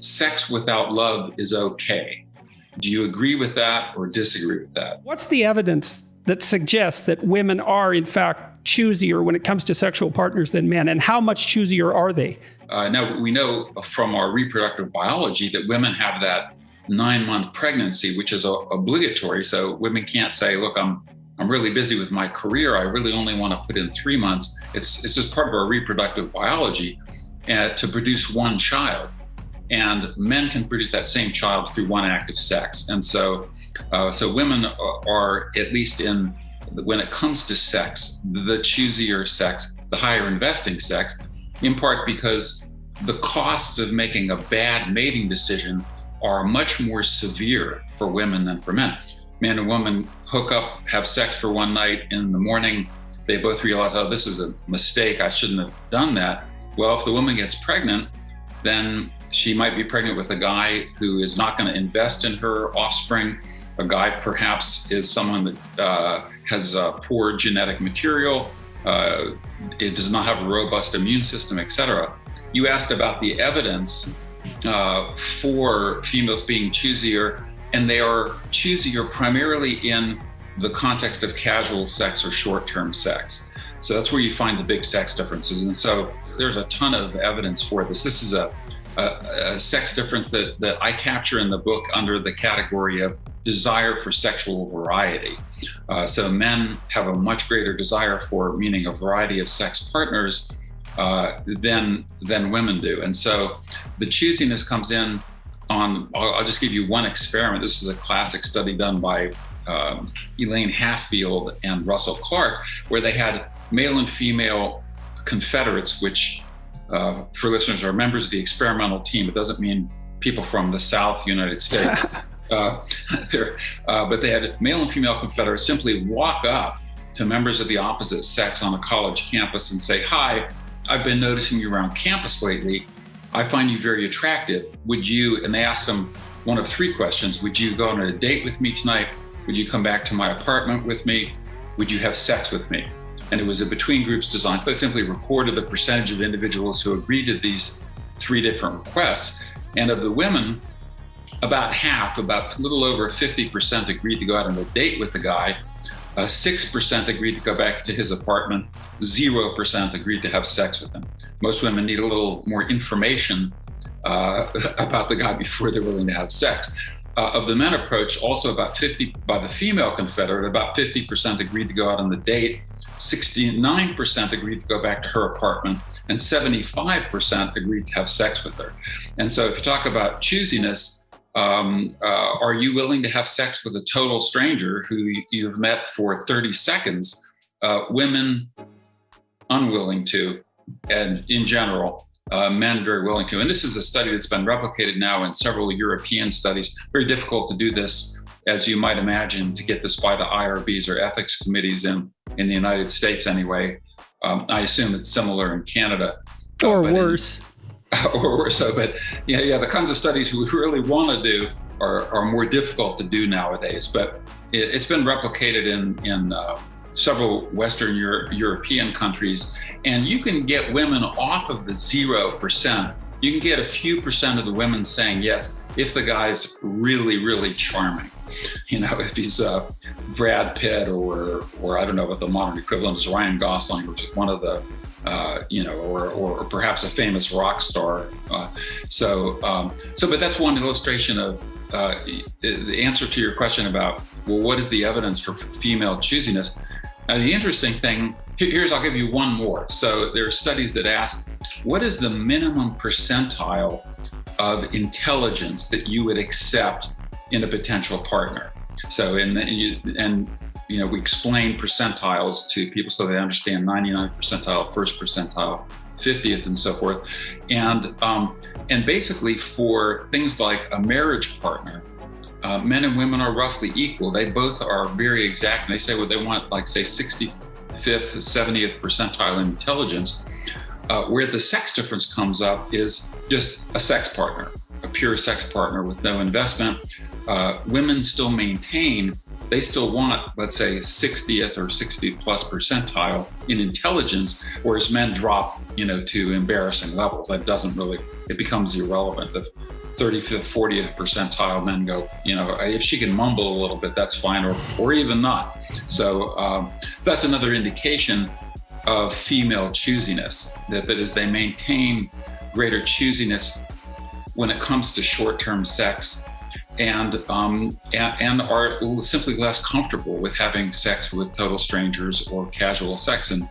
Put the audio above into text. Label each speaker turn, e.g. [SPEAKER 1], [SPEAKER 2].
[SPEAKER 1] sex without love is okay. Do you agree with that or disagree with that?
[SPEAKER 2] What's the evidence that suggests that women are, in fact, choosier when it comes to sexual partners than men? And how much choosier are they?
[SPEAKER 1] Now, we know from our reproductive biology that women have that 9-month pregnancy, which is obligatory. So women can't say, look, I'm really busy with my career. I really only want to put in 3 months. It's just part of our reproductive biology to produce one child. And men can produce that same child through one act of sex. And so women are, at least when it comes to sex, the choosier sex, the higher investing sex, in part because the costs of making a bad mating decision are much more severe for women than for men. Man and woman hook up, have sex for one night. In the morning, they both realize, oh, this is a mistake. I shouldn't have done that. Well, if the woman gets pregnant, then she might be pregnant with a guy who is not going to invest in her offspring. A guy perhaps is someone that has poor genetic material. It does not have a robust immune system, etc. You asked about the evidence for females being choosier, and they are choosier primarily in the context of casual sex or short-term sex. So that's where you find the big sex differences. And so there's a ton of evidence for this. This is a sex difference that I capture in the book under the category of desire for sexual variety. So men have a much greater desire for, meaning a variety of sex partners than women do. And so the choosiness comes in on, I'll just give you one experiment. This is a classic study done by Elaine Hatfield and Russell Clark, where they had male and female confederates, which for listeners are members of the experimental team. It doesn't mean people from the South United States. But they had male and female confederates simply walk up to members of the opposite sex on a college campus and say, hi, I've been noticing you around campus lately. I find you very attractive. Would you, and they asked them one of 3 questions, would you go on a date with me tonight? Would you come back to my apartment with me? Would you have sex with me? And it was a between groups design. So they simply recorded the percentage of individuals who agreed to these 3 different requests. And of the women, about half, about a little over 50% agreed to go out on a date with the guy. 6% agreed to go back to his apartment. 0% agreed to have sex with him. Most women need a little more information about the guy before they're willing to have sex. Of the men approach, also about 50, by the female confederate, about 50% agreed to go out on the date, 69% agreed to go back to her apartment, and 75% agreed to have sex with her. And so if you talk about choosiness, are you willing to have sex with a total stranger who you've met for 30 seconds? Women unwilling to, and in general, men very willing to. And this is a study that's been replicated now in several European studies. Very difficult to do this, as you might imagine, to get this by the IRBs or ethics committees in the United States anyway. I assume it's similar in Canada.
[SPEAKER 2] Or worse.
[SPEAKER 1] Or worse so. But yeah, the kinds of studies we really want to do are more difficult to do nowadays. But it's been replicated in several Western European countries, and you can get women off of the 0%. You can get a few percent of the women saying yes if the guy's really, really charming. If he's Brad Pitt or I don't know what the modern equivalent is, Ryan Gosling, which is one of the, or perhaps a famous rock star. But that's one illustration of the answer to your question about, well, what is the evidence for female choosiness? Now, the interesting thing, I'll give you one more. So there are studies that ask, what is the minimum percentile of intelligence that you would accept in a potential partner? So, we explain percentiles to people so they understand 99th percentile, first percentile, 50th, and so forth. And basically for things like a marriage partner, men and women are roughly equal. They both are very exact. And they say what they want, like say 65th, 70th percentile in intelligence. Where the sex difference comes up is just a sex partner, a pure sex partner with no investment. Women still maintain, they still want, let's say 60th or 60 plus percentile in intelligence, whereas men drop, to embarrassing levels. That doesn't really, it becomes irrelevant. 35th, 40th percentile, men go, if she can mumble a little bit, that's fine, or even not. So that's another indication of female choosiness, that is, they maintain greater choosiness when it comes to short-term sex, and are simply less comfortable with having sex with total strangers or casual sex. And